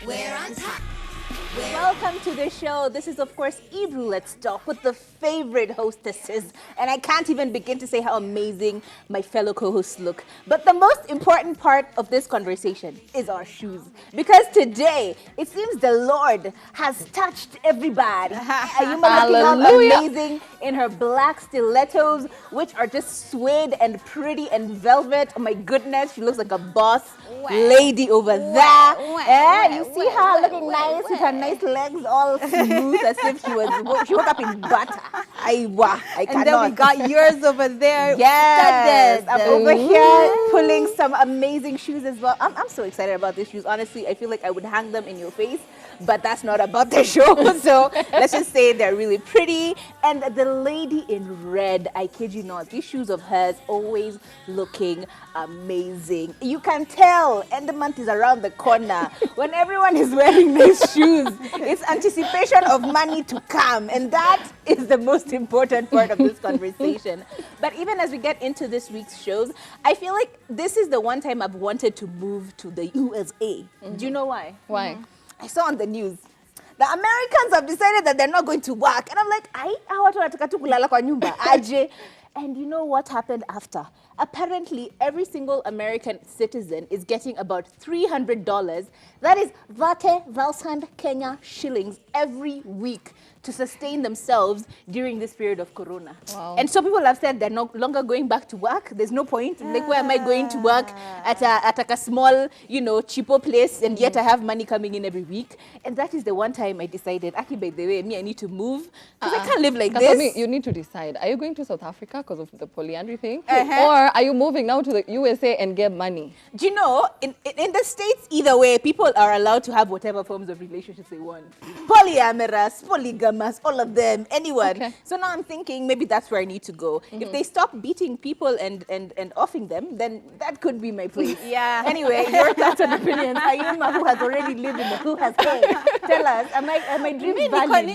We're on top. Welcome to the show. This is, of course, Ebru Let's Talk with the favorite hostesses. And I can't even begin to say how amazing my fellow co-hosts look. But the most important part of this conversation is our shoes. Because today, it seems the Lord has touched everybody. Ayuma looking all amazing in her black stilettos, which are just suede and pretty and velvet. Oh my goodness, she looks like a boss lady over there. You see her looking nice with her nice legs all smooth as if she woke up in butter. I cannot. And then we got yours over there. Yes, studded. I'm over here pulling some amazing shoes as well. I'm so excited about these shoes. Honestly, I feel like I would hang them in your face, but that's not about the show. So let's just say they're really pretty. And the lady in red, I kid you not, these shoes of hers always looking amazing. You can tell end of month is around the corner. When everyone is wearing these shoes, it's anticipation of money to come. And that is the most important part of this conversation. But even as we get into this week's shows, I feel like this is the one time I've wanted to move to the USA. Do you know why? Why? I saw on the news. The Americans have decided that they're not going to work. And I'm like, aje. And you know what happened after? Apparently, every single American citizen is getting about $300. That is Valsand Kenya shillings every week to sustain themselves during this period of Corona. Wow. And so people have said they're no longer going back to work. There's no point. Like, where am I going to work at a small, cheapo place, and yet I have money coming in every week? And that is the one time I decided, Aki, by the way, I need to move because I can't live like this. Me, you need to decide. Are you going to South Africa because of the polyandry thing? Or are you moving now to the USA and get money? Do you know, in the States, either way, people are allowed to have whatever forms of relationships they want. Polyamorous, polygamous, all of them, anyone. Okay. So now I'm thinking maybe that's where I need to go. If they stop beating people and offing them, then that could be my place. Yeah. Anyway, your thoughts and opinions. Ayuma, who has already lived in the who has paid. Tell us, are my dreams valid? Let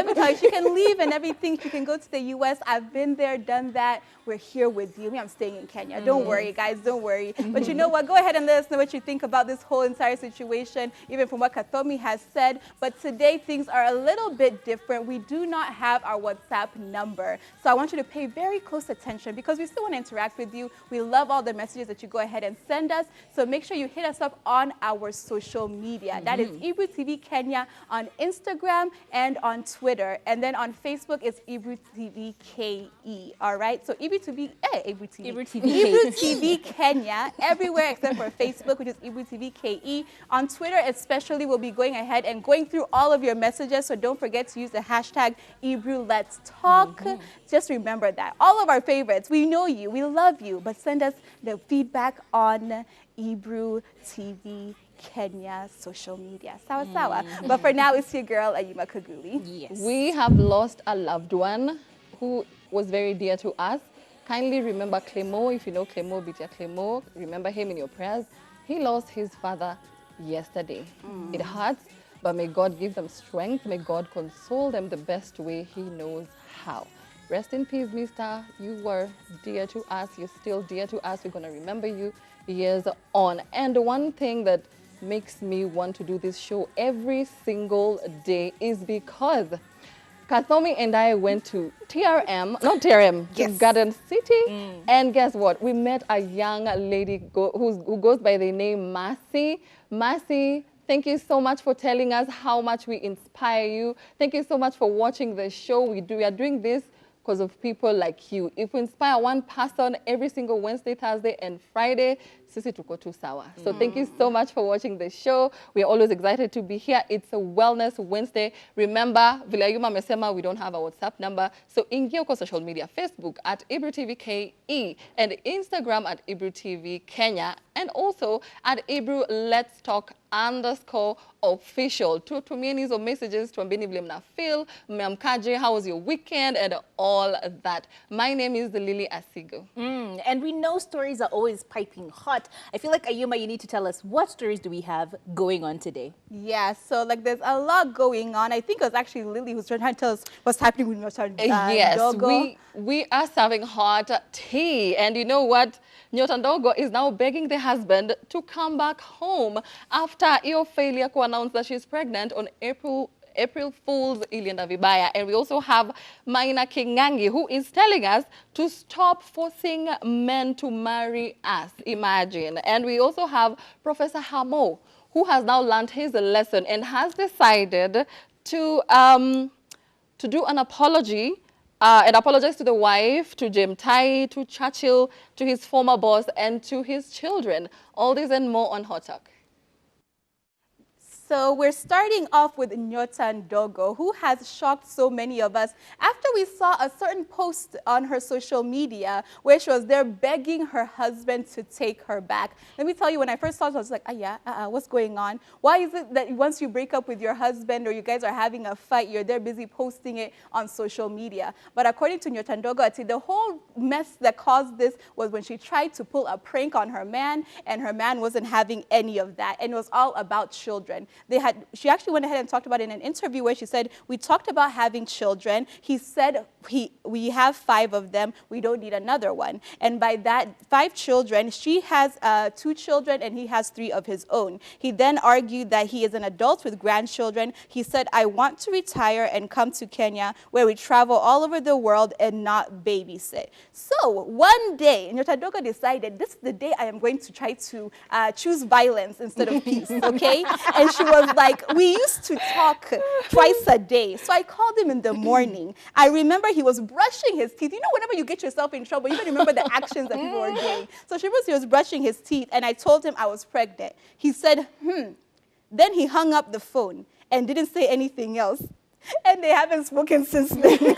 me tell you, she can leave and everything. She can go to the US. I've been there, done that. We're here with you. I'm staying in Kenya. Don't worry, guys. Don't worry. But you know what? Go ahead and let us know what you think about this whole entire situation, even from what Kathomi has said. But today, things are a little bit different. We do not have our WhatsApp number. So I want you to pay very close attention because we still want to interact with you. We love all the messages that you go ahead and send us. So make sure you hit us up on our social media. That is Ebru TV Kenya on Instagram and on Twitter. And then on Facebook, it's Ebru TV KE. All right? So Ebru TV Kenya, everywhere except for Facebook, which is Ebru TV KE. On Twitter especially, we'll be going ahead and going through all of your messages, so don't forget to use the hashtag Ebru Let's Talk. Just remember that. All of our favorites, we know you, we love you, but send us the feedback on Ebru TV Kenya social media. Sawa sawa. But for now, it's your girl, Ayuma Kaguli. Yes. We have lost a loved one who was very dear to us. Kindly remember Clemo. If you know Clemo, Bitia Clemo, remember him in your prayers. He lost his father yesterday. It hurts, but may God give them strength. May God console them the best way he knows how. Rest in peace, mister. You were dear to us. You're still dear to us. We're going to remember you years on. And one thing that makes me want to do this show every single day is because Kathomi and I went to to Garden City. And guess what? We met a young lady who goes by the name Mercy. Mercy, thank you so much for telling us how much we inspire you. Thank you so much for watching the show. We are doing this because of people like you. If we inspire one person every single Wednesday, Thursday, and Friday, sisi tuko tu sawa. So thank you so much for watching the show. We are always excited to be here. It's a Wellness Wednesday. Remember, vile Ayuma amesema, we don't have a WhatsApp number. So ingia kwa social media, Facebook at Ebru TV KE and Instagram at Ebru TV Kenya, and also at Ebru Let's Talk _official. Tutumieni hizo messages, tuambieni vile mnafeel, mmeamkaje, how was your weekend, and all that. My name is Lily Asigo. And we know stories are always piping hot. I feel like, Ayuma, you need to tell us, what stories do we have going on today? Yeah, so there's a lot going on. I think it was actually Lily who's trying to tell us what's happening with Nyota Ndogo. Yes, we are serving hot tea. And you know what? Nyota Ndogo is now begging the husband to come back home after after your failure to announce that she's pregnant on April Fool's ilienda vibaya. And we also have Maina Kingangi, who is telling us to stop forcing men to marry us. Imagine. And we also have Professor Hamo, who has now learned his lesson and has decided to do an apology and apologize to the wife, to Jim Tai, to Churchill, to his former boss, and to his children. All this and more on Hot Talk. So we're starting off with Nyota Ndogo, who has shocked so many of us after we saw a certain post on her social media where she was there begging her husband to take her back. Let me tell you, when I first saw it, I was like, what's going on? Why is it that once you break up with your husband or you guys are having a fight, you're there busy posting it on social media? But according to Nyota Ndogo, the whole mess that caused this was when she tried to pull a prank on her man, and her man wasn't having any of that, and it was all about children. She actually went ahead and talked about it in an interview where she said, we talked about having children. He said, we have 5 of them. We don't need another one. And by that 5 children, she has 2 children and he has 3 of his own. He then argued that he is an adult with grandchildren. He said, I want to retire and come to Kenya where we travel all over the world and not babysit. So one day, Nyota Ndogo decided, this is the day I am going to try to choose violence instead of peace, okay? And she was like, we used to talk twice a day. So I called him in the morning. I remember he was brushing his teeth. You know, whenever you get yourself in trouble, you don't remember the actions that people were doing. So he was brushing his teeth, and I told him I was pregnant. He said, Then he hung up the phone and didn't say anything else. And they haven't spoken since then.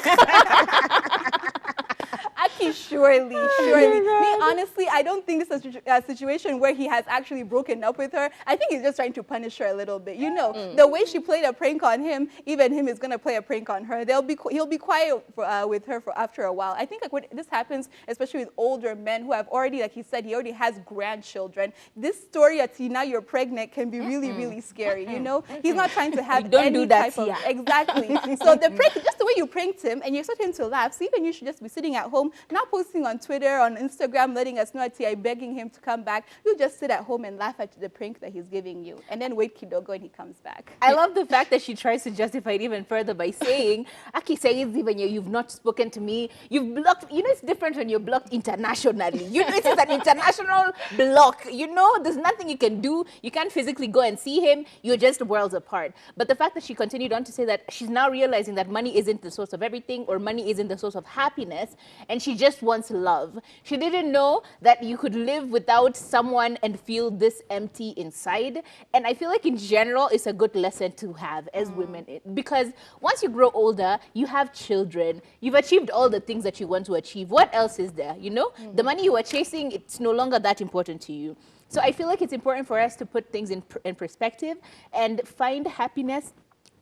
Aki, surely. Me, honestly, I don't think this is a situation where he has actually broken up with her. I think he's just trying to punish her a little bit. You know, the way she played a prank on him, even him is going to play a prank on her. He'll be quiet with her after a while. I think like when this happens, especially with older men who have already, like he said, he already has grandchildren. This story, now you're pregnant, can be really, really scary. You know, he's not trying to have any type of exactly. So the prank, just the way you pranked him, and you expect him to laugh. So even you should just be sitting at home, not posting on Twitter, on Instagram, letting us know that begging him to come back. You just sit at home and laugh at the prank that he's giving you, and then wait kidogo and he comes back. I love the fact that she tries to justify it even further by saying, Aki says even you've not spoken to me, you've blocked, you know, it's different when you're blocked internationally. You know, it is an international block. You know, there's nothing you can do. You can't physically go and see him. You're just worlds apart. But the fact that she continued on to say that she's now realizing that money isn't the source of everything, or money isn't the source of happiness, and she just wants love. She didn't know that you could live without someone and feel this empty inside. And I feel like in general, it's a good lesson to have as women, because once you grow older, you have children, you've achieved all the things that you want to achieve. What else is there? You know, the money you were chasing, it's no longer that important to you. So I feel like it's important for us to put things in perspective and find happiness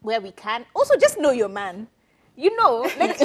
where we can. Also, just know your man. You know, like,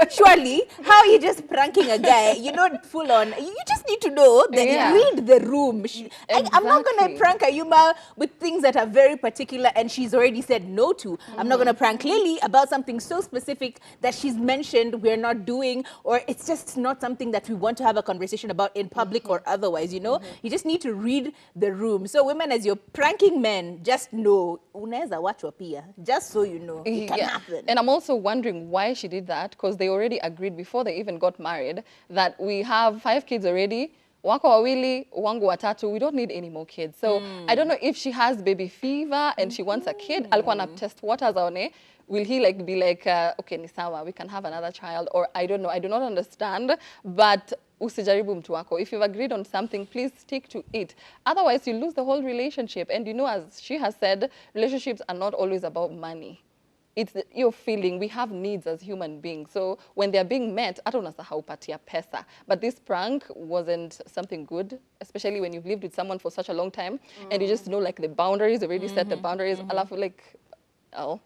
surely, how are you just pranking a guy? You know, full on. You just need to know that read the room. I'm not going to prank Ayuma with things that are very particular and she's already said no to. I'm not going to prank Lily about something so specific that she's mentioned we're not doing, or it's just not something that we want to have a conversation about in public or otherwise, you know? You just need to read the room. So women, as you're pranking men, just know, unaweza wachwa pia, just so you know, it can happen. And I'm also wondering why she did that, because they already agreed before they even got married that we have 5 kids already, wako wawili, wangu watatu, we don't need any more kids. So I don't know if she has baby fever and she wants a kid, alikuwa na test waters aone, will he like be like, okay, ni sawa, we can have another child, or I don't know, I do not understand, but usijaribu mtu wako. If you've agreed on something, please stick to it. Otherwise, you lose the whole relationship. And you know, as she has said, relationships are not always about money. It's your feeling. We have needs as human beings. So when they're being met, I don't know how patia pesa. But this prank wasn't something good, especially when you've lived with someone for such a long time and you just know like the boundaries, already set the boundaries. I love like, oh,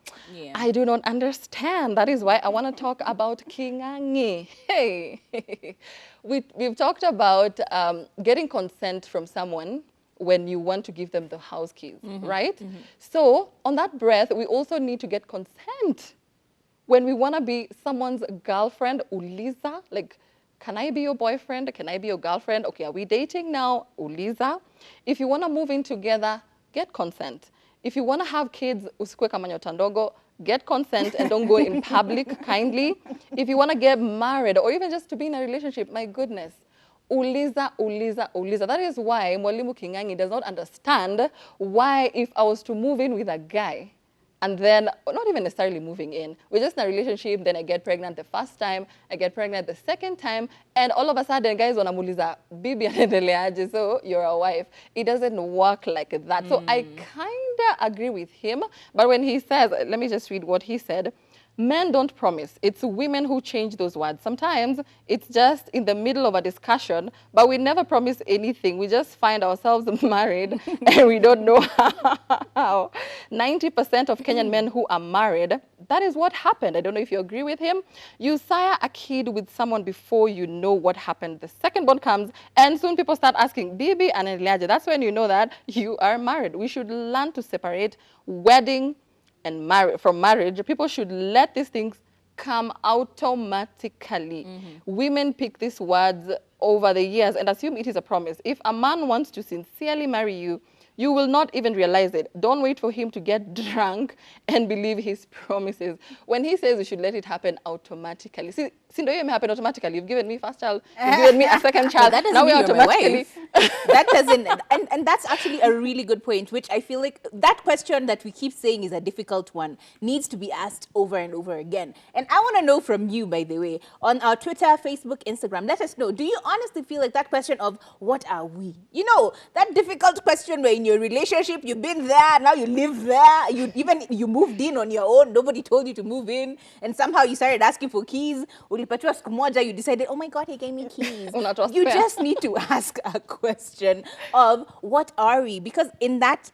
I do not understand. That is why I want to talk about Kingangi. Hey, we've talked about getting consent from someone when you want to give them the house keys, right? So on that breath, we also need to get consent. When we want to be someone's girlfriend, uliza, like, can I be your boyfriend? Can I be your girlfriend? Okay, are we dating now? Uliza. If you want to move in together, get consent. If you want to have kids, usikue kama Nyota Ndogo, get consent and don't go in public kindly. If you want to get married or even just to be in a relationship, my goodness, uliza, uliza, uliza. That is why Mwalimu Kingangi does not understand why if I was to move in with a guy, and then, not even necessarily moving in, we're just in a relationship, then I get pregnant the first time, I get pregnant the second time, and all of a sudden, guys, wanamuliza, bibi anaendeleaje, so you're a wife. It doesn't work like that. So I kind of agree with him, but when he says, let me just read what he said, men don't promise. It's women who change those words. Sometimes it's just in the middle of a discussion, but we never promise anything. We just find ourselves married and we don't know how. 90% of Kenyan men who are married, that is what happened. I don't know if you agree with him. You sire a kid with someone before you know what happened. The second born comes and soon people start asking, Bibi and Eliaja. That's when you know that you are married. We should learn to separate wedding and from marriage. People should let these things come automatically. Women pick these words over the years and assume it is a promise. If a man wants to sincerely marry you, you will not even realize it. Don't wait for him to get drunk and believe his promises. When he says you should let it happen automatically. See, ndio hiyo happen automatically. You've given me first child, you've given me a second child. That doesn't now we mean you're my automatically. wife. That doesn't, and that's actually a really good point, which I feel like that question that we keep saying is a difficult one needs to be asked over and over again. And I want to know from you, by the way, on our Twitter, Facebook, Instagram, let us know, do you honestly feel like that question of what are we? You know, that difficult question where in your relationship, you've been there, now you live there, you moved in on your own, nobody told you to move in, and somehow you started asking for keys, ulipatiwa siku moja, you decided, oh my God, he gave me keys. You just need to ask a question of what are we? Because in that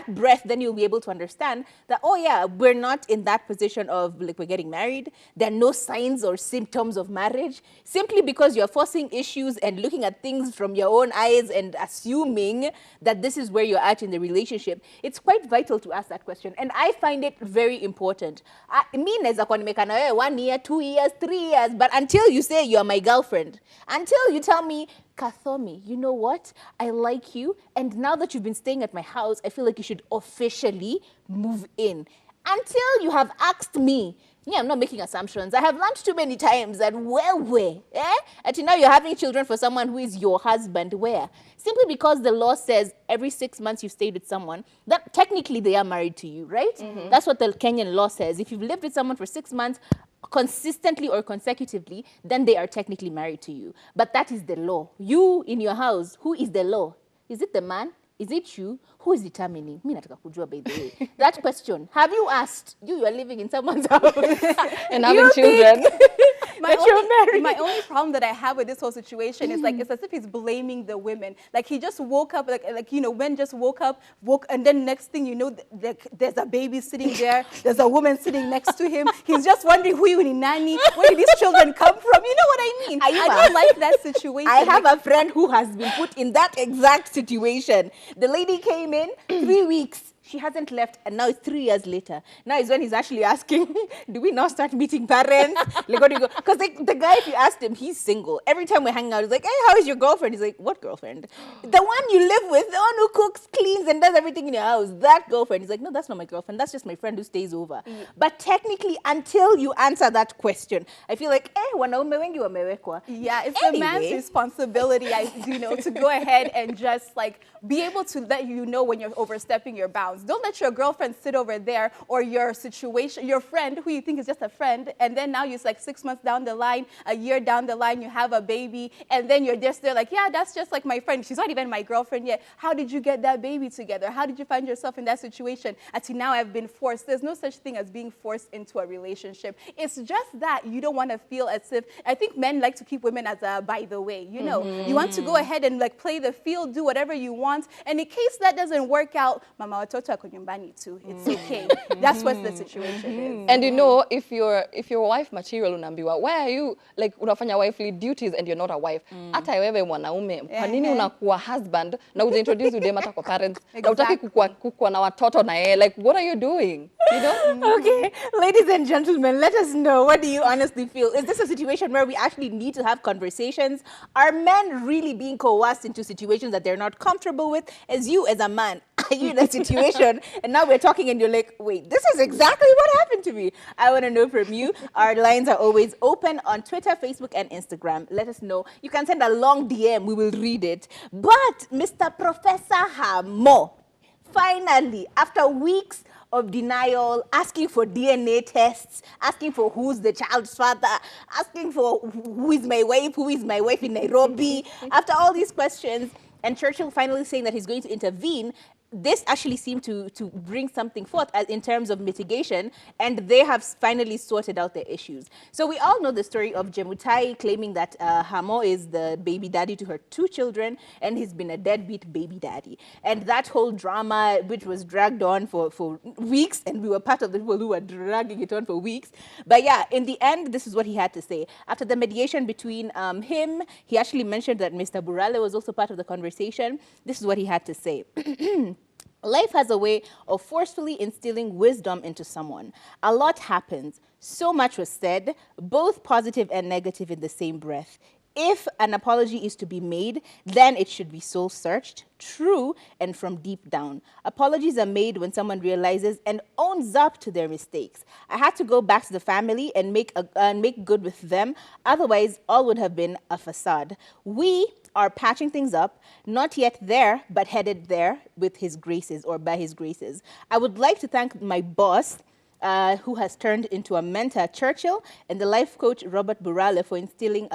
breath, then you'll be able to understand that, oh yeah, we're not in that position of like we're getting married. There are no signs or symptoms of marriage. Simply because you're forcing issues and looking at things from your own eyes and assuming that this is where you're at in the relationship, it's quite vital to ask that question. And I find it very important. Me naweza kuwa nimekaa na wewe 1 year, 2 years, 3 years, but until you say you're my girlfriend, until you tell me, Kathomi, you know what? I like you. And now that you've been staying at my house, I feel like you should officially move in. Until you have asked me, yeah, I'm not making assumptions. I have learned too many times that until now you're having children for someone who is your husband. Where? Simply because the law says every 6 months you stayed with someone, that technically they are married to you, right? That's what the Kenyan law says. If you've lived with someone for 6 months, consistently or consecutively, then they are technically married to you. But that is the law. You in your house, who is the law? Is it the man? Is it you? Who is determining? Me nataka kujua, by the way. That question, have you asked? You are living in someone's house and having children. My only problem that I have with this whole situation is like, it's as if he's blaming the women. Like he just woke up, like you know, men just woke up, and then next thing you know, there's a baby sitting there, there's a woman sitting next to him. He's just wondering who you nanny, where did these children come from? You know what I mean? I don't like that situation. I have a friend who has been put in that exact situation. The lady came in 3 weeks. She hasn't left, and now it's 3 years later. Now is when he's actually asking, do we now start meeting parents? Because the guy, if you asked him, he's single. Every time we're hanging out, he's like, hey, how is your girlfriend? He's like, what girlfriend? The one you live with, the one who cooks, cleans, and does everything in your house. That girlfriend. He's like, no, that's not my girlfriend. That's just my friend who stays over. But technically, until you answer that question, I feel like, wanaume wengi wamewekwa. Yeah, it's the man's responsibility, to go ahead and just like be able to let you know when you're overstepping your bounds. Don't let your girlfriend sit over there, or your friend who you think is just a friend, and then now you're like 6 months down the line, a year down the line, you have a baby, and then you're just there like, yeah, that's just like my friend. She's not even my girlfriend yet. How did you get that baby together? How did you find yourself in that situation? Until now I've been forced. There's no such thing as being forced into a relationship. It's just that you don't want to feel as if, I think men like to keep women as a by the way, you know. You want to go ahead and like play the field, do whatever you want, and in case that doesn't work out, mama watoto ako nyumbani too. It's okay. That's what the situation is. And you know, if you're wife material unaambiwa, why are you like unafanya wifely duties and you're not a wife? Hata wewe mwanaume, kwa nini unakuwa husband na ujaintroduce udem hata kwa parents? Na utaki kukua na watoto na yeye? Like, what are you doing? You know? Okay, ladies and gentlemen, let us know, what do you honestly feel? Is this a situation where we actually need to have conversations? Are men really being coerced into situations that they're not comfortable with? As you, as a man, are you in a situation and now we're talking and you're like, wait, this is exactly what happened to me? I want to know from you. Our lines are always open on Twitter, Facebook, and Instagram. Let us know. You can send a long DM. We will read it. But Mr. Professor Hamo, finally, after weeks of denial, asking for DNA tests, asking for who's the child's father, asking for who is my wife in Nairobi, after all these questions, and Churchill finally saying that he's going to intervene, this actually seemed to bring something forth as in terms of mitigation, and they have finally sorted out their issues. So we all know the story of Jemutai claiming that Hamo is the baby daddy to her 2 children, and he's been a deadbeat baby daddy. And that whole drama, which was dragged on for weeks, and we were part of the people who were dragging it on for weeks. But yeah, in the end, this is what he had to say. After the mediation between him, he actually mentioned that Mr. Burale was also part of the conversation. This is what he had to say. Life has a way of forcefully instilling wisdom into someone. A lot happens. So much was said, both positive and negative in the same breath. If an apology is to be made, then it should be soul-searched, true, and from deep down. Apologies are made when someone realizes and owns up to their mistakes. I had to go back to the family and make good with them. Otherwise, all would have been a facade. We are patching things up, not yet there, but headed there with his graces or by his graces. I would like to thank my boss, who has turned into a mentor, Churchill, and the life coach, Robert Burale, for instilling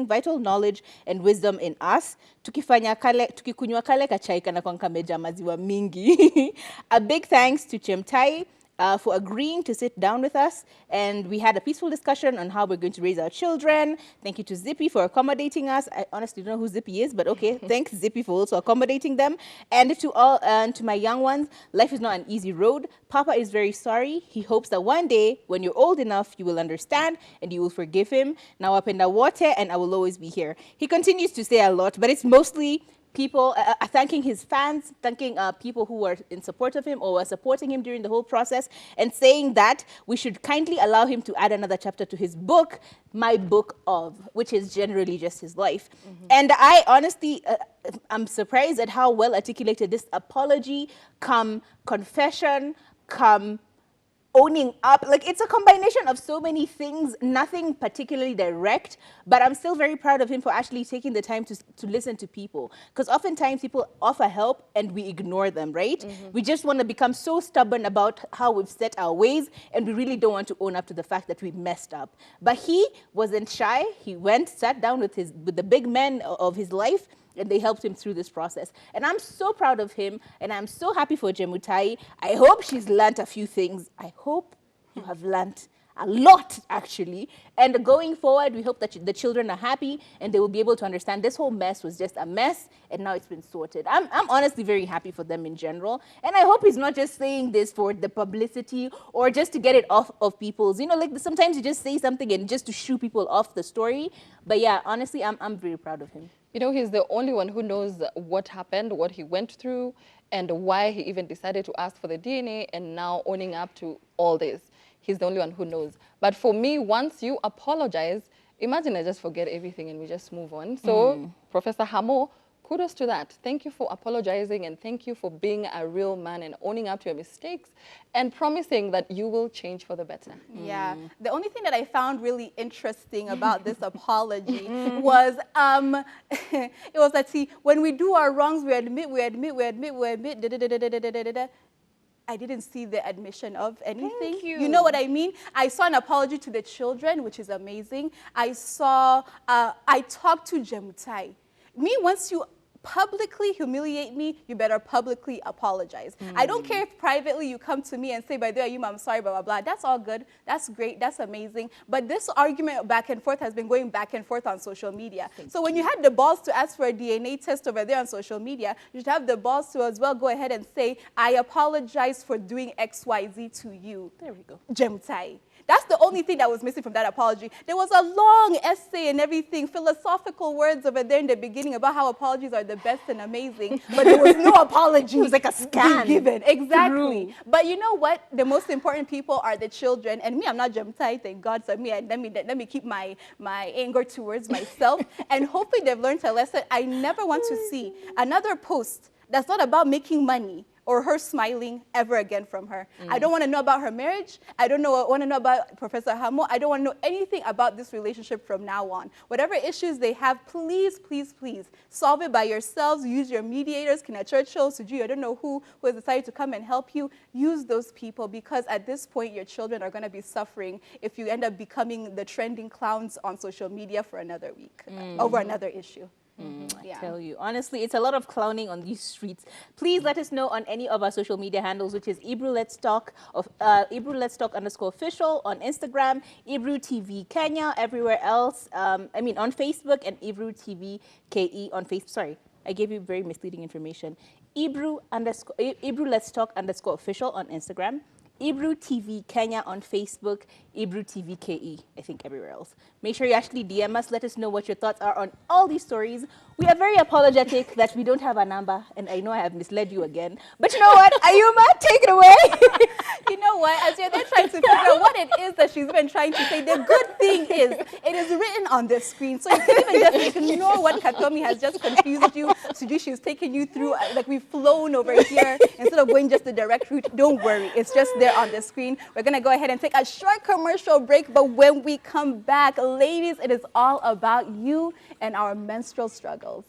vital knowledge and wisdom in us. Tukikunywa kale kachai kana kwa kameja maziwa mingi. A big thanks to Chemtai, for agreeing to sit down with us, and we had a peaceful discussion on how we're going to raise our children. Thank you to Zippy for accommodating us. I honestly don't know who Zippy is, but okay, thanks Zippy for also accommodating them. And to my young ones, life is not an easy road. Papa is very sorry. He hopes that one day, when you're old enough, you will understand and you will forgive him. Now up in the water, and I will always be here. He continues to say a lot, but it's mostly people thanking his fans, thanking people who were in support of him or were supporting him during the whole process, and saying that we should kindly allow him to add another chapter to his book, My Book Of, which is generally just his life. And I honestly, I'm surprised at how well articulated this apology, come confession, come owning up, like it's a combination of so many things, nothing particularly direct, but I'm still very proud of him for actually taking the time to listen to people. Because oftentimes people offer help and we ignore them, right? We just want to become so stubborn about how we've set our ways, and we really don't want to own up to the fact that we messed up. But he wasn't shy. He went, sat down with the big men of his life, and they helped him through this process. And I'm so proud of him, and I'm so happy for Jemutai. I hope she's learned a few things. I hope you have learned a lot, actually. And going forward, we hope that the children are happy, and they will be able to understand this whole mess was just a mess, and now it's been sorted. I'm honestly very happy for them in general. And I hope he's not just saying this for the publicity or just to get it off of people's, you know, like sometimes you just say something and just to shoo people off the story. But yeah, honestly, I'm very proud of him. You know, he's the only one who knows what happened, what he went through, and why he even decided to ask for the DNA and now owning up to all this. He's the only one who knows. But for me, once you apologize, imagine I just forget everything and we just move on. So, Professor Hamo, kudos to that. Thank you for apologizing, and thank you for being a real man and owning up to your mistakes and promising that you will change for the better. Yeah. The only thing that I found really interesting about this apology was it was that, see, when we do our wrongs, we admit, da, da, da, da, da, da, da, da, da. I didn't see the admission of anything. Thank you. You know what I mean? I saw an apology to the children, which is amazing. I talked to Jemutai. Me, once you publicly humiliate me, you better publicly apologize. I don't care if privately you come to me and say, by the way, I'm sorry, blah, blah, blah. That's all good. That's great. That's amazing. But this argument back and forth has been going back and forth on social media. So when you had the balls to ask for a DNA test over there on social media, you should have the balls to as well go ahead and say, I apologize for doing XYZ to you. There we go. Jemutai. That's the only thing that was missing from that apology. There was a long essay and everything, philosophical words over there in the beginning about how apologies are the best and amazing, but there was no apology. It was like a scan. Given. Exactly. True. But you know what? The most important people are the children. And me, I'm not Jemutai, thank God. So let me keep my anger towards myself. And hopefully they've learned a lesson. I never want to see another post that's not about making money or her smiling ever again from her. I don't want to know about her marriage. I don't want to know about Professor Hamo. I don't want to know anything about this relationship from now on. Whatever issues they have, please, please, please solve it by yourselves. Use your mediators, Kina Churchill, Suji, I don't know who has decided to come and help you. Use those people, because at this point, your children are going to be suffering if you end up becoming the trending clowns on social media for another week over another issue. I tell you, honestly, it's a lot of clowning on these streets. Please let us know on any of our social media handles, which is Ebru Let's Talk, Ebru Let's Talk _official on Instagram, Ebru TV Kenya, everywhere else. On Facebook, and Ebru TV KE on Facebook. Sorry, I gave you very misleading information. Ebru Let's Talk _official on Instagram, Ebru TV Kenya on Facebook, Ebru TV KE, I think everywhere else. Make sure you actually DM us. Let us know what your thoughts are on all these stories. We are very apologetic that we don't have a number, and I know I have misled you again. But you know what? Ayuma, take it away. You know what? As you're there trying to figure out what it is that she's been trying to say, the good thing is it is written on the screen. So you can even just ignore what Katomi has just confused you. Suji, she's taken you through, like we've flown over here instead of going just the direct route. Don't worry. It's just there on the screen. We're going to go ahead and take a short commercial break. But when we come back, ladies, it is all about you and our menstrual struggles.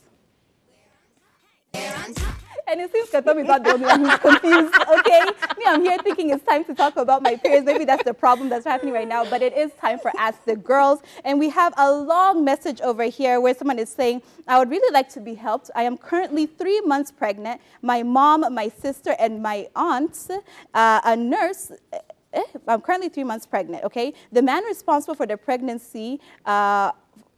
And it seems Katomi is not the only one who's confused, okay? Me, I'm here thinking it's time to talk about my periods. Maybe that's the problem that's happening right now, but it is time for Ask the Girls. And we have a long message over here where someone is saying, I would really like to be helped. I am currently 3 months pregnant. My mom, my sister, and my aunt, a nurse, I'm currently 3 months pregnant, okay? The man responsible for the pregnancy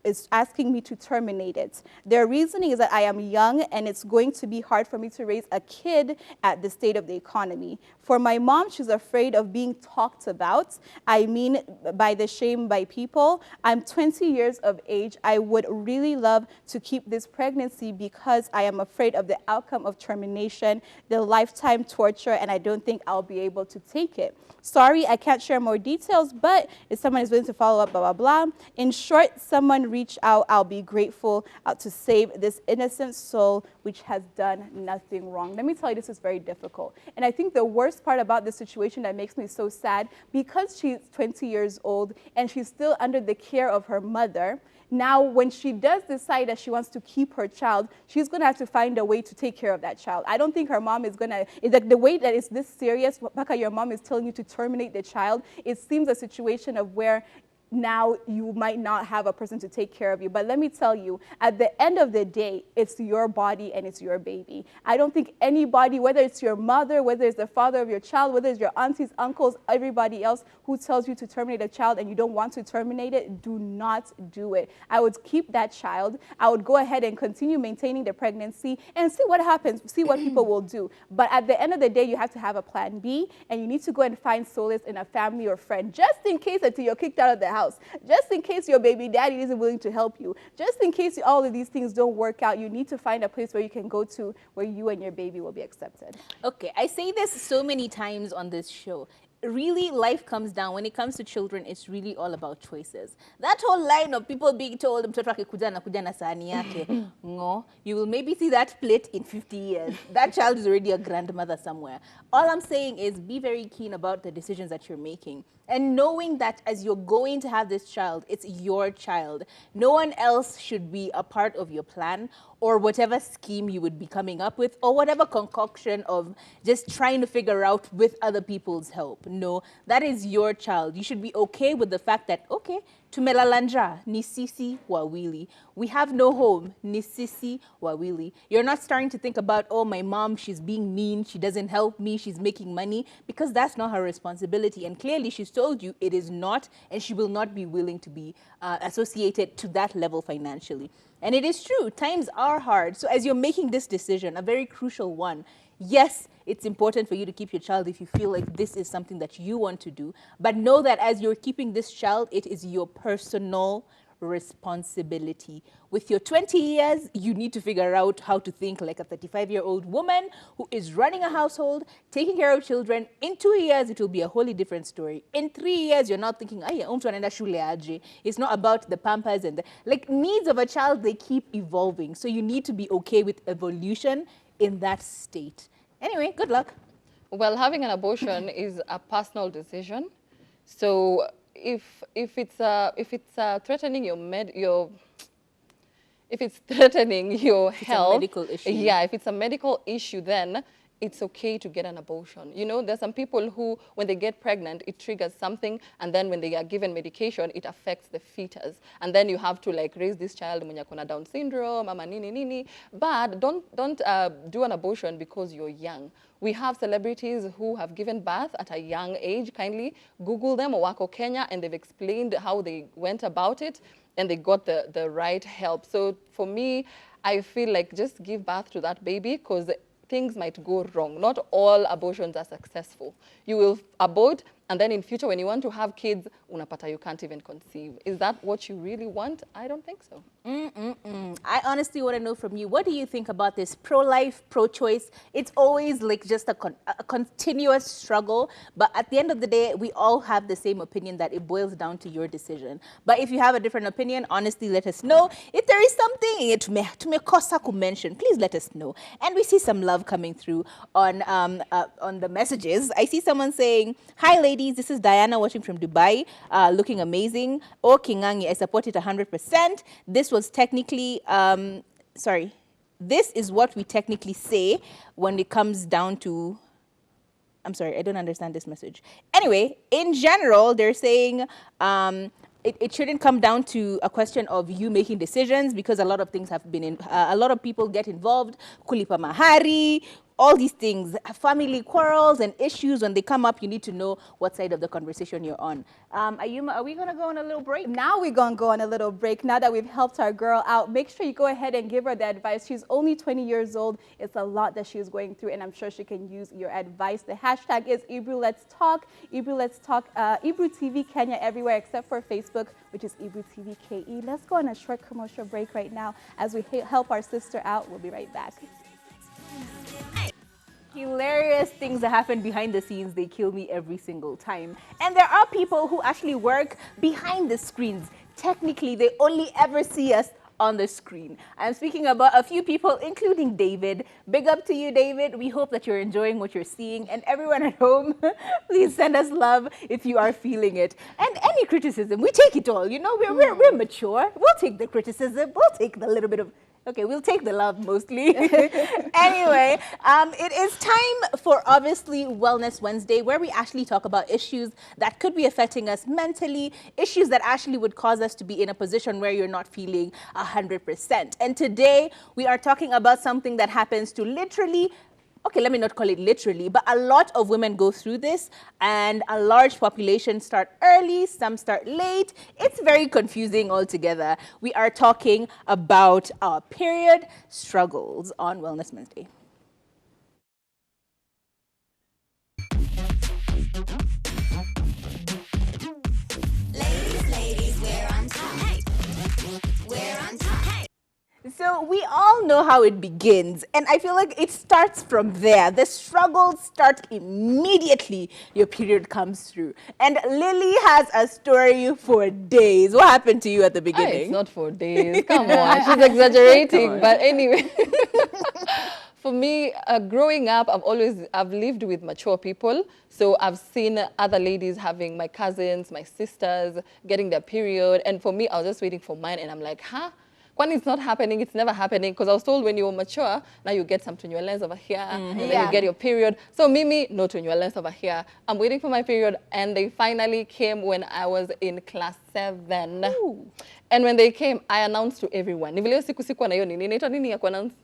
is asking me to terminate it. Their reasoning is that I am young and it's going to be hard for me to raise a kid at the state of the economy. For my mom, she's afraid of being talked about. I mean, by the shame by people. I'm 20 years of age. I would really love to keep this pregnancy because I am afraid of the outcome of termination, the lifetime torture, and I don't think I'll be able to take it. Sorry, I can't share more details, but if someone is willing to follow up, blah, blah, blah. In short, someone reach out. I'll be grateful to save this innocent soul which has done nothing wrong. Let me tell you, this is very difficult. And I think the worst part about this situation that makes me so sad, because she's 20 years old and she's still under the care of her mother, now, when she does decide that she wants to keep her child, she's going to have to find a way to take care of that child. I don't think her mom is going to, it's like the way that it's this serious, Baka, your mom is telling you to terminate the child, it seems a situation of where now you might not have a person to take care of you. But let me tell you, at the end of the day, it's your body and it's your baby. I don't think anybody, whether it's your mother, whether it's the father of your child, whether it's your aunties, uncles, everybody else who tells you to terminate a child and you don't want to terminate it, do not do it. I would keep that child. I would go ahead and continue maintaining the pregnancy and see what happens, see what people will do. But at the end of the day, you have to have a plan B, and you need to go and find solace in a family or friend, just in case until you're kicked out of the house, just in case your baby daddy isn't willing to help you, just in case all of these things don't work out. You need to find a place where you can go to where you and your baby will be accepted. Okay, I say this so many times on this show. Really, life comes down, when it comes to children, it's really all about choices. That whole line of people being told, you will maybe see that plate in 50 years. That child is already a grandmother somewhere. All I'm saying is be very keen about the decisions that you're making. And knowing that as you're going to have this child, it's your child. No one else should be a part of your plan or whatever scheme you would be coming up with or whatever concoction of just trying to figure out with other people's help. No, that is your child. You should be okay with the fact that, okay, tumelalanja ni sisi wawili. We have no home, ni sisi wawili. You're not starting to think about, oh, my mom, she's being mean, she doesn't help me, she's making money, because that's not her responsibility. And clearly she's told you it is not, and she will not be willing to be associated to that level financially. And it is true, times are hard. So as you're making this decision, a very crucial one, yes, it's important for you to keep your child if you feel like this is something that you want to do. But know that as you're keeping this child, it is your personal responsibility. With your 20 years, you need to figure out how to think like a 35-year-old woman who is running a household, taking care of children. In 2 years, it will be a wholly different story. In 3 years, you're not thinking, it's not about the pampers and the needs of a child, they keep evolving. So you need to be okay with evolution in that state. Anyway, good luck. Well, having an abortion is a personal decision. So if it's threatening if it's threatening your It's a health, medical issue. yeah, if it's a medical issue, then it's okay to get an abortion. You know, there's some people who, when they get pregnant, it triggers something, and then when they are given medication, it affects the fetus. And then you have to like raise this child mwenye akona Down syndrome, ama nini nini. But don't do an abortion because you're young. We have celebrities who have given birth at a young age. Kindly Google them, Wako Kenya, and they've explained how they went about it, and they got the right help. So for me, I feel like just give birth to that baby, because things might go wrong. Not all abortions are successful. You will abort, and then in future, when you want to have kids, unapata you can't even conceive. Is that what you really want? I don't think so. I honestly want to know from you, what do you think about this pro-life, pro-choice? It's always like just a continuous struggle, but at the end of the day, we all have the same opinion that it boils down to your decision. But if you have a different opinion, honestly, let us know. If there is something to me kosa ku mention, please let us know. And we see some love coming through on the messages. I see someone saying, "Hi ladies, this is Diana watching from Dubai, looking amazing. Oh Kingangi, I support it 100%. This was technically, this is what we technically say when it comes down to," I'm sorry, I don't understand this message. Anyway, in general, they're saying it shouldn't come down to a question of you making decisions, because a lot of things have been a lot of people get involved, kulipa mahari, all these things, family quarrels and issues, when they come up, you need to know what side of the conversation you're on. Ayuma, are we going to go on a little break? Now we're going to go on a little break. Now that we've helped our girl out, make sure you go ahead and give her the advice. She's only 20 years old. It's a lot that she's going through, and I'm sure she can use your advice. The hashtag is Ebru Let's Talk. Ebru Let's Talk. Ebru TV Kenya everywhere except for Facebook, which is Ebru TV KE. Let's go on a short commercial break right now as we help our sister out. We'll be right back. Hilarious things that happen behind the scenes, they kill me every single time. And there are people who actually work behind the screens. Technically, they only ever see us on the screen. I'm speaking about a few people, including David. Big up to you, David. We hope that you're enjoying what you're seeing. And everyone at home, please send us love if you are feeling it. And any criticism, we take it all. You know, we're mature. We'll take the criticism. We'll take the little bit of, okay, we'll take the love mostly. Anyway, it is time for, obviously, Wellness Wednesday, where we actually talk about issues that could be affecting us mentally, issues that actually would cause us to be in a position where you're not feeling 100%. And today, we are talking about something that happens to literally, okay, let me not call it literally, but a lot of women go through this, and a large population start early, some start late. It's very confusing altogether. We are talking about our period struggles on Wellness Wednesday. Ladies, we're on top. We're on top. So we all know how it begins, and I feel like it starts from there. The struggles start immediately your period comes through. And Lily has a story for days. What happened to you at the beginning? It's not for days. Come on, she's exaggerating. But anyway, for me, growing up, I've lived with mature people. So I've seen other ladies having, my cousins, my sisters, getting their period. And for me, I was just waiting for mine, and I'm like, huh? When it's not happening, it's never happening, because I was told when you're mature, now you get some lens over here, and then you get your period. So Mimi, no lens over here. I'm waiting for my period, and they finally came when I was in class 7. Ooh. And when they came, I announced to everyone. Nivileo siku na hiyo nini? Inaitwa nini ya kuannounce?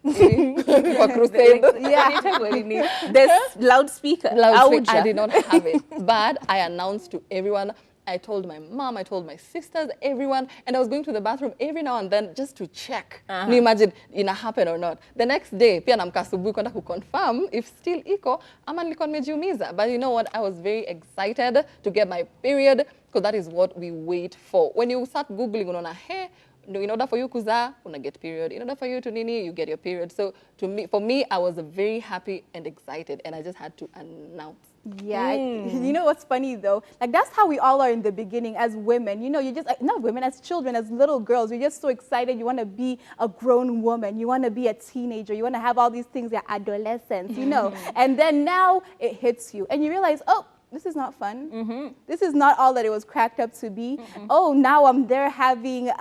For crusade. Yeah. This loudspeaker. I did not have it, but I announced to everyone. I told my mom, I told my sisters, everyone, and I was going to the bathroom every now and then just to check. Ni imagine ina happen or not. The next day, pia namka asubuhi kwenda confirm if still iko ama nilikuwa nimejiumiza. But you know what? I was very excited to get my period, because that is what we wait for. When you start Googling, unaona, hey, in order for you kuzaa, una get period. In order for you to nini, you get your period. So for me, I was very happy and excited, and I just had to announce. Yeah, you know what's funny though? Like that's how we all are in the beginning as women. You know, you just, not women, as children, as little girls, you're just so excited. You want to be a grown woman. You want to be a teenager. You want to have all these things, you're adolescents, you know. And then now it hits you and you realize, oh, this is not fun. This is not all that it was cracked up to be. Oh, now I'm there having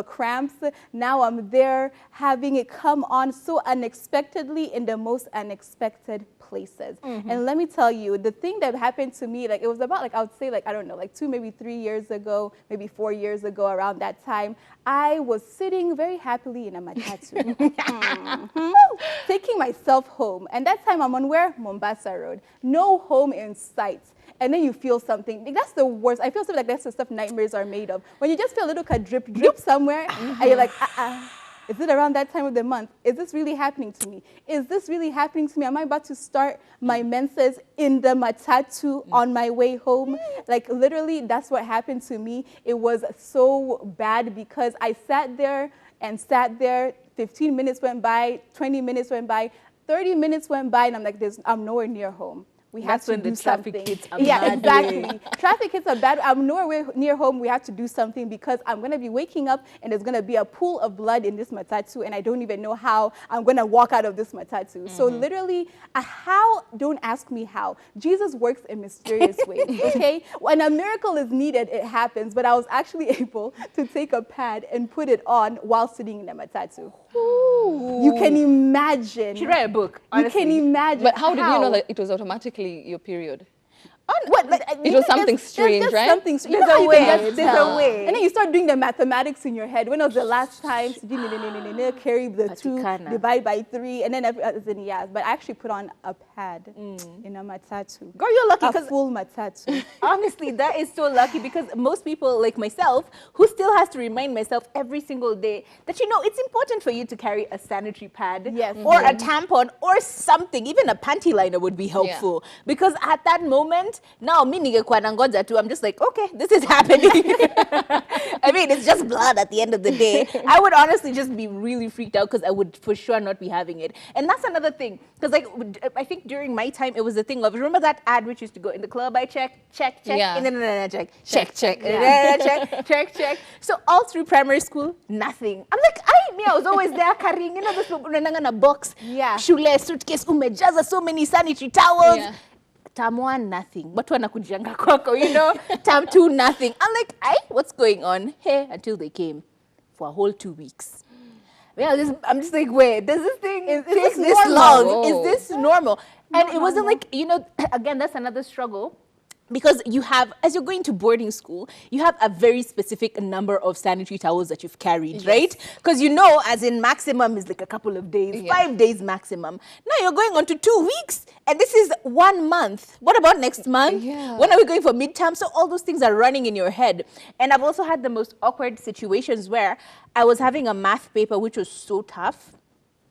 cramps. Now I'm there having it come on so unexpectedly in the most unexpected places. And let me tell you, the thing that happened to me, like it was about, like I would say, like I don't know, like 2, maybe 3 years ago, maybe 4 years ago, around that time, I was sitting very happily in a matatu, taking myself home. And that time I'm on where? Mombasa Road. No home in sight. And then you feel something. Like, that's the worst. I feel so like that's the stuff nightmares are made of. When you just feel a little drip somewhere, and you're like, is it around that time of the month? Is this really happening to me? Is this really happening to me? Am I about to start my menses in the matatu on my way home? Like literally, that's what happened to me. It was so bad because I sat there and sat there. 15 minutes went by, 20 minutes went by, 30 minutes went by, and I'm like, I'm nowhere near home. We have to do something. Traffic hits are Yeah, bad. exactly. Traffic hits are bad. I'm nowhere near home. We have to do something because I'm going to be waking up and there's going to be a pool of blood in this matatu and I don't even know how I'm going to walk out of this matatu. So literally, how, don't ask me how. Jesus works in mysterious ways, okay? When a miracle is needed, it happens. But I was actually able to take a pad and put it on while sitting in the matatu. Ooh. You can imagine. You should write a book, honestly. You can imagine. But how did you know that it was automatically your period? What? Like, It was something strange, there's right? Something, you There's know how a you way. can just There's tell. a way. And then you start doing the mathematics in your head. When was the last time? Carry the 2, Patikana. divide by 3, and then yeah. But I actually put on a pad in a matatu. Girl, you're lucky A because full matatu. honestly, that is so lucky because most people like myself who still has to remind myself every single day that, you know, it's important for you to carry a sanitary pad Yes. or a tampon or something. Even a panty liner would be helpful because at that moment, now me ningekuwa nangoja tu, I'm just like, okay, this is happening. I mean, it's just blood at the end of the day. I would honestly just be really freaked out because I would for sure not be having it. And that's another thing because like I think during my time, it was the thing of, remember that ad which used to go in the club, I check, Yeah. and then check, Yeah. check. So all through primary school, nothing. I'm like, I was always there carrying, you know, this unanga box, Yeah. shule, suitcase, umejaza so many sanitary towels. Yeah. Term 1, nothing. Watu wanakujanga kwako, you know. Term 2, nothing. I'm like, what's going on? Hey, until they came for a whole 2 weeks. Yeah, I'm just like, wait, does this thing take this long? normal? Is this normal? And it wasn't like, you know, again, that's another struggle. Because you have, as you're going to boarding school, you have a very specific number of sanitary towels that you've carried, right? Because you know, as in maximum is like a couple of days, 5 days maximum. Now you're going on to 2 weeks, and this is 1 month. What about next month? Yeah. When are we going for midterm? So all those things are running in your head. And I've also had the most awkward situations where I was having a math paper which was so tough,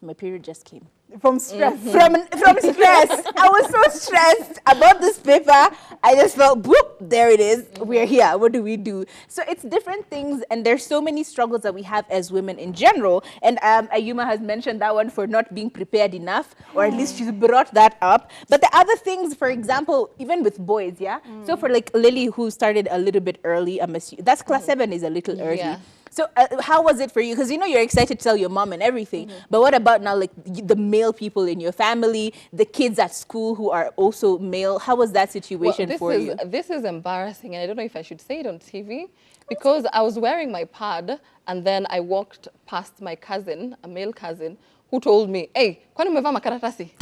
my period just came. From stress. From stress. I was so stressed about this paper. I just felt, boop, there it is. We're here. What do we do? So it's different things, and there's so many struggles that we have as women in general. And Ayuma has mentioned that one for not being prepared enough, or at least she's brought that up. But the other things, for example, even with boys, yeah? So for like Lily, who started a little bit early, that's class 7 is a little early. Yeah. So how was it for you? Because you know you're excited to tell your mom and everything. But what about now, like the male people in your family, the kids at school who are also male? How was that situation for you? This is embarrassing, and I don't know if I should say it on TV, because I was wearing my pad, and then I walked past my cousin, a male cousin, who told me, "Hey, kwani umevaa makaratasi?"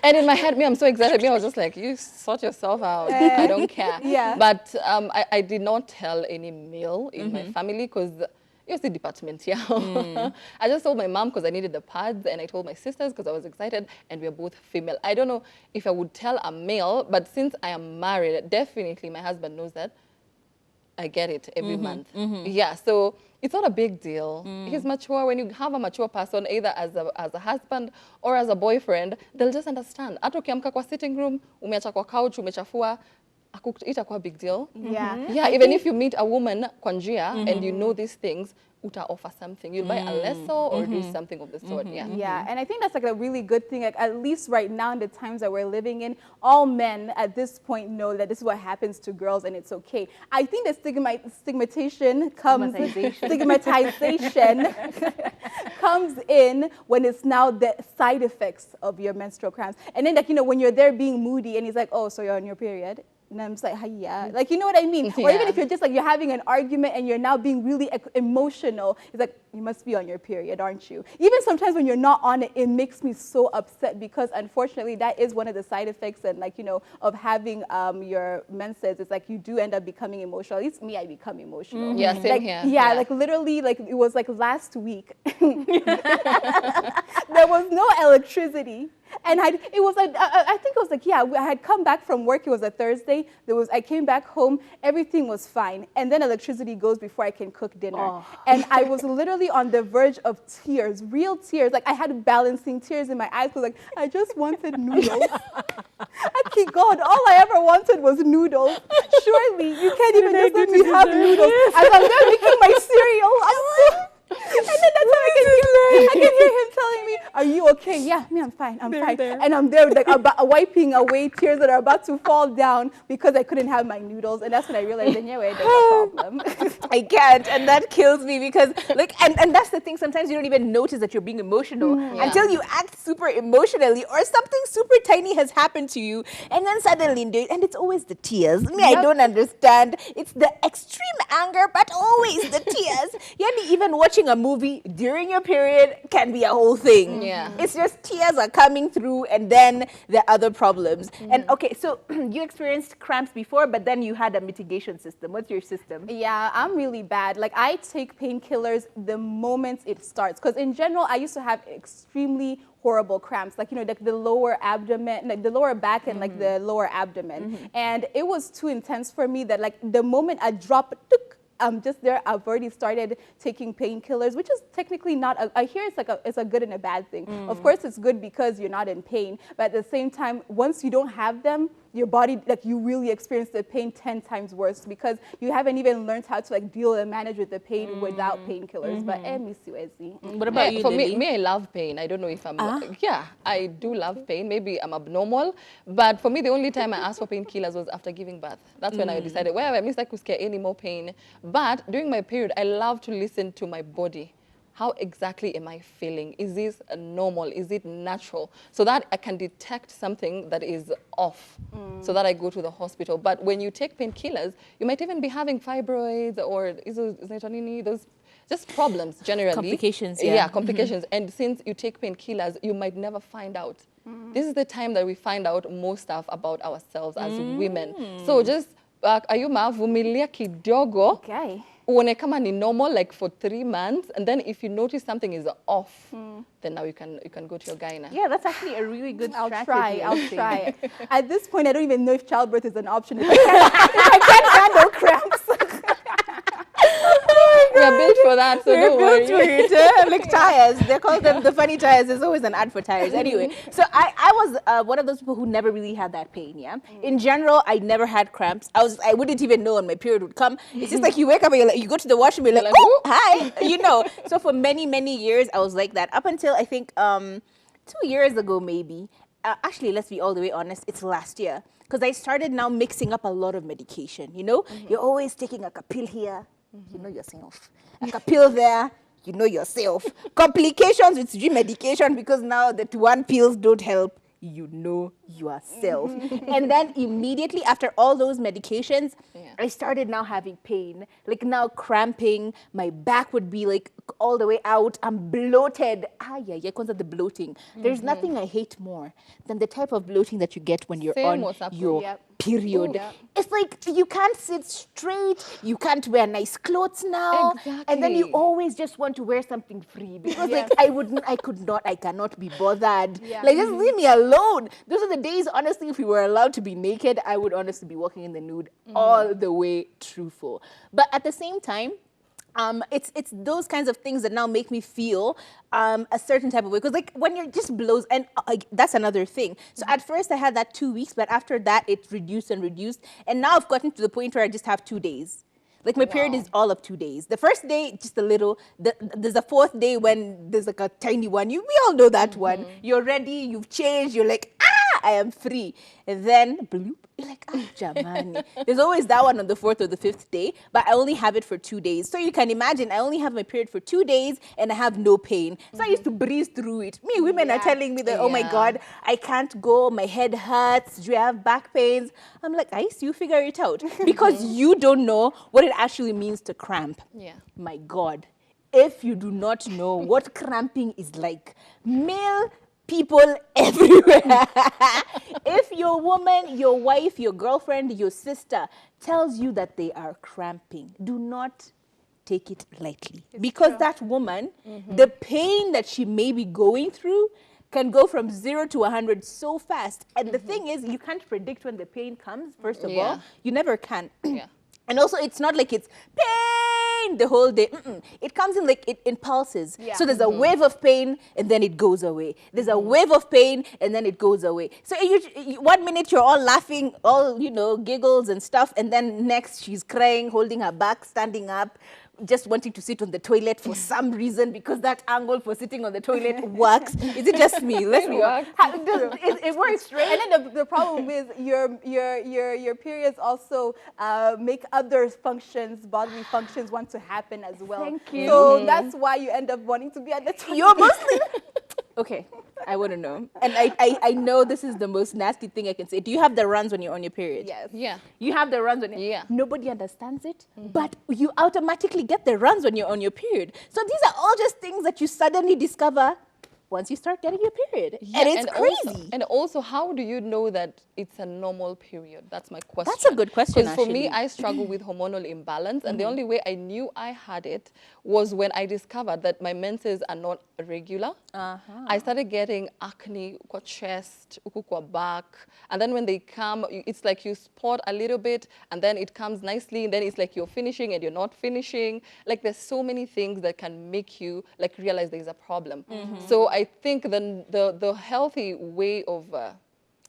And in my head, I'm so excited. I was just like, you sort yourself out. I don't care. Yeah. But I did not tell any male in my family because it was the department, I just told my mom because I needed the pads, and I told my sisters because I was excited, and we are both female. I don't know if I would tell a male, but since I am married, definitely my husband knows that I get it every month. Yeah, so it's not a big deal. He's mature. When you have a mature person, either as a husband or as a boyfriend, they'll just understand. Hata ukiamka kwa sitting room, umeacha kwa couch, umechafua, itakuwa big deal. Yeah. Yeah, even if you meet a woman kwa njia and you know these things, uta offer something. You'll buy a lesso or do something of the sort. Yeah. Yeah, and I think that's like a really good thing. Like at least right now in the times that we're living in, all men at this point know that this is what happens to girls and it's okay. I think the stigmatization comes in when it's now the side effects of your menstrual cramps. And then like, you know, when you're there being moody and he's like, oh, so you're on your period? And I'm just like, yeah. Like, you know what I mean? Or even if you're just like, you're having an argument and you're now being really emotional, it's like, you must be on your period, aren't you? Even sometimes when you're not on it, it makes me so upset because unfortunately that is one of the side effects and like, you know, of having your menses. It's like you do end up becoming emotional. At least me, I become emotional. Yeah, same like, here. Yeah, like literally, like it was like last week. There was no electricity. And it was like, I think it was like, yeah, I had come back from work. It was a Thursday. I came back home. Everything was fine. And then electricity goes before I can cook dinner. Oh. And I was literally on the verge of tears, real tears. Like I had balancing tears in my eyes. I was like, I just wanted noodles. Okay, God, all I ever wanted was noodles. Surely you can't even just let me have noodles as I'm there making my cereal. And then that's how I can hear him telling me, are you okay? Yeah, me, I'm fine, I'm fine. And I'm there like wiping away tears that are about to fall down because I couldn't have my noodles. And that's when I realized, anyway, there's a problem. I can't, and that kills me because like, and that's the thing, sometimes you don't even notice that you're being emotional until you act super emotionally or something super tiny has happened to you, and then suddenly, and it's always the tears. I don't understand. It's the extreme anger, but always the tears. Even watching a movie during your period can be a whole thing. Yeah. It's just tears are coming through and then the other problems. And okay, so you experienced cramps before, but then you had a mitigation system. What's your system? Yeah, I'm really bad. Like I take painkillers the moment it starts. Because in general, I used to have extremely horrible cramps, like, you know, like the lower abdomen, like the lower back and like the lower abdomen. And it was too intense for me that like the moment I drop, just there, I've already started taking painkillers, which is technically not, I hear it's a good and a bad thing. Of course, it's good because you're not in pain, but at the same time, once you don't have them, your body, like you really experience the pain 10 times worse because you haven't even learned how to like deal and manage with the pain without painkillers. But What about you, For Lily? me, I love pain. I don't know if I'm, yeah, I do love pain. Maybe I'm abnormal, but for me, the only time I asked for painkillers was after giving birth. That's when I decided, well, I missed I could scare any more pain. But during my period, I love to listen to my body. How exactly am I feeling? Is this normal? Is it natural? So that I can detect something that is off, so that I go to the hospital. But when you take painkillers, you might even be having fibroids or those just problems generally. Complications, Yeah, complications. And since you take painkillers, you might never find out. This is the time that we find out more stuff about ourselves as women. So just, ayuma vumilia kidogo. Okay. Uone kama ni normal, like for 3 months, and then if you notice something is off, then now you can go to your gyna. Yeah, that's actually a really good strategy. I'll try. At this point, I don't even know if childbirth is an option. If I can't handle cramps. We are built for that, so don't worry. Built for it, like tires. They call them the funny tires. There's always an ad for tires. Anyway, so I was one of those people who never really had that pain. Yeah. In general, I never had cramps. I wouldn't even know when my period would come. It's just like you wake up and you go to the washroom, you're like, oh, hi, you know. So for many years, I was like that up until I think 2 years ago, maybe. Actually, let's be all the way honest, it's last year. Because I started now mixing up a lot of medication, you know? You're always taking like a pill here, you know yourself. Like a pill there, you know yourself. Complications with medication because now the 1 pills don't help. You know yourself. And then immediately after all those medications, I started now having pain, like now cramping. My back would be like all the way out. I'm bloated. The bloating. There's nothing I hate more than the type of bloating that you get when you're on your period. It's like you can't sit straight. You can't wear nice clothes now. Exactly. And then you always just want to wear something free because like I cannot be bothered. Like just leave me alone. Those are the days, honestly, if we were allowed to be naked, I would honestly be walking in the nude all the way truthful. But at the same time, It's those kinds of things that now make me feel a certain type of way. Because like when you're just blows, and that's another thing. So at first I had that 2 weeks, but after that it reduced and reduced, and now I've gotten to the point where I just have 2 days. Like my period is all of 2 days. The first day, just a little. There's a fourth day when there's like a tiny one. We all know that one. You're ready, you've changed, you're like, I am free. And then, bloop, you're like, jamani. There's always that one on the 4th or the 5th day, but I only have it for 2 days. So you can imagine, I only have my period for 2 days and I have no pain. So I used to breeze through it. Women are telling me that, oh my God, I can't go, my head hurts, do you have back pains? I'm like, Ice, you figure it out. Because you don't know what it actually means to cramp. Yeah. My God, if you do not know what cramping is like, male people everywhere. If your woman, your wife, your girlfriend, your sister tells you that they are cramping, do not take it lightly. Because that woman, the pain that she may be going through can go from 0 to 100 so fast. And the thing is, you can't predict when the pain comes, first of all. You never can. And also, it's not like it's pain the whole day. It comes in like in pulses. So there's a wave of pain and then it goes away. There's a wave of pain and then it goes away. So you, 1 minute you're all laughing, all, giggles and stuff. And then next she's crying, holding her back, standing up, just wanting to sit on the toilet for some reason because that angle for sitting on the toilet works. Is it just me? Let's be honest. It works, right? And then the problem is your periods also make other functions, bodily functions want to happen as well. Thank you. So that's why you end up wanting to be on the toilet. You're mostly... Okay, I want to know. And I know this is the most nasty thing I can say. Do you have the runs when you're on your period? Yes. Yeah. You have the runs when nobody understands it, but you automatically get the runs when you're on your period. So these are all just things that you suddenly discover once you start getting your period. And it's crazy. Also, how do you know that it's a normal period? That's my question. That's a good question, Because for me, I struggle with hormonal imbalance, and the only way I knew I had it was when I discovered that my menses are not regular. I started getting acne, kwa chest, kwa back, and then when they come, it's like you spot a little bit, and then it comes nicely, and then it's like you're finishing and you're not finishing. Like there's so many things that can make you like realize there's a problem. So I think the healthy way of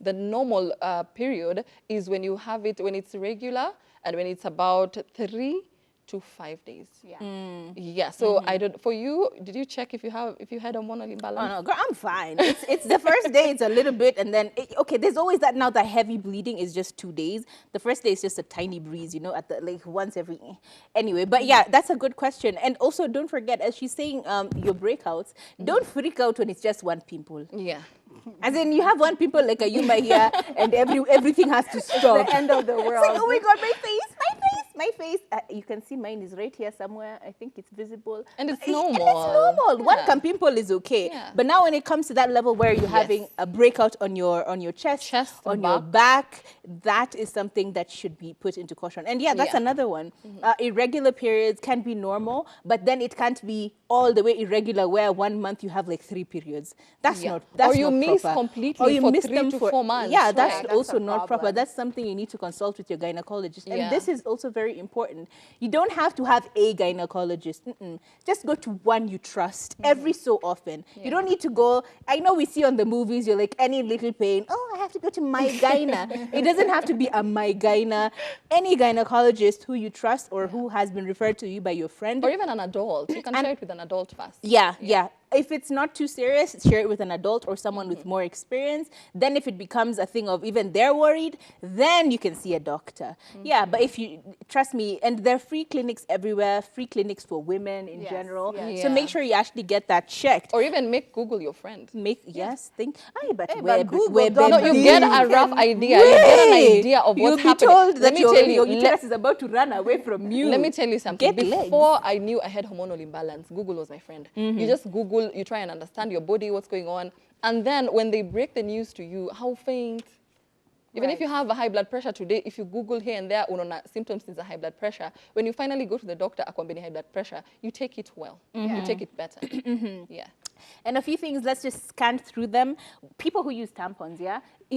the normal period is when you have it when it's regular and when it's about 3 to 5 days. Yeah. So I don't. For you, did you check if you had hormonal imbalance? Oh no, girl, I'm fine. It's the first day. It's a little bit, and then okay. There's always that now. The heavy bleeding is just 2 days. The first day is just a tiny breeze, at the like once every. Anyway, but yeah, that's a good question. And also, don't forget, as she's saying, your breakouts. Don't freak out when it's just one pimple. Yeah. As in, you have one pimple like a Yuma here, and everything has to stop. The end of the world. It's like, oh my God, my face. You can see mine is right here somewhere. I think it's visible. And it's normal. It's normal. One pimple is okay. But now when it comes to that level where you're having a breakout on your chest on your back, that is something that should be put into caution. And that's another one. Irregular periods can be normal, but then it can't be all the way irregular where 1 month you have like 3 periods. That's not or you not miss proper. completely Or you for miss 3 them to for 4 months. Yeah, that's That's also a not proper. problem. That's something you need to consult with your gynecologist. And this is also very important. You don't have to have a gynecologist. Just go to one you trust every so often. You don't need to go. I know we see on the movies, you're like, any little pain, oh, I have to go to my gyna. It doesn't have to be a my gyna. Any gynecologist who you trust or who has been referred to you by your friend. Or even an adult. You can share it with an adult first. Yeah. If it's not too serious, share it with an adult or someone with more experience. Then if it becomes a thing of even they're worried, then you can see a doctor. Yeah, but if you, trust me, and there are free clinics everywhere, free clinics for women in general. So make sure you actually get that checked. Or even make Google your friend. But Google, No, you get a rough idea. You get an idea of what's happening. You'll be told that your you, uterus is about to run away from you. Let me tell you something. Get legs. Before I knew I had hormonal imbalance, Google was my friend. You just Google, you try and understand your body, what's going on. And then when they break the news to you, how faint. Even if you have a high blood pressure today, if you Google here and there, symptoms is a high blood pressure. When you finally go to the doctor, akwambia high blood pressure, you take it well. You take it better. Yeah. And a few things, let's just scan through them. People who use tampons,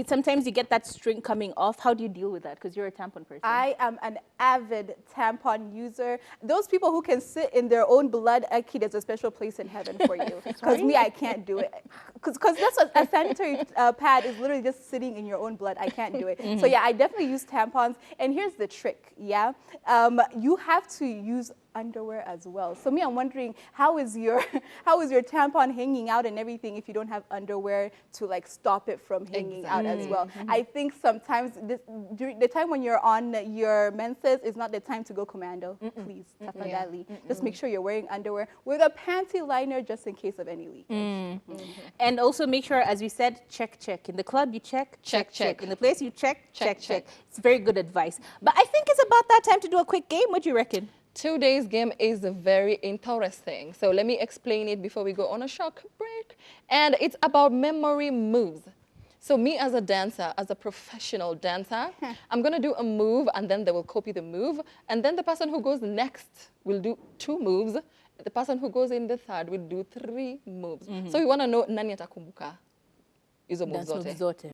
sometimes you get that string coming off. How do you deal with that? Because you're a tampon person. I am an avid tampon user. Those people who can sit in their own blood, Aki, there's a special place in heaven for you. Because me, I can't do it. Because that's what a sanitary pad is, literally just sitting in your own blood. I can't do it. So yeah, I definitely use tampons. And here's the trick, yeah? You have to use underwear as well. So me, I'm wondering, how is your tampon hanging out and everything if you don't have underwear to like stop it from hanging out as well? I think sometimes during the time when you're on your menses is not the time to go commando. Please, tafadali. Just make sure you're wearing underwear with a panty liner just in case of any leakage. And also make sure, as we said, check. In the club, you check. In the place, you check. It's very good advice. But I think it's about that time to do a quick game. What do you reckon? Today's game is very interesting. So let me explain it before we go on a short break. And it's about memory moves. So me as a dancer, as a professional dancer, I'm going to do a move and then they will copy the move. And then the person who goes next will do 2 moves. The person who goes in the third will do 3 moves. So we want to know nani atakumbuka hizo moves zote.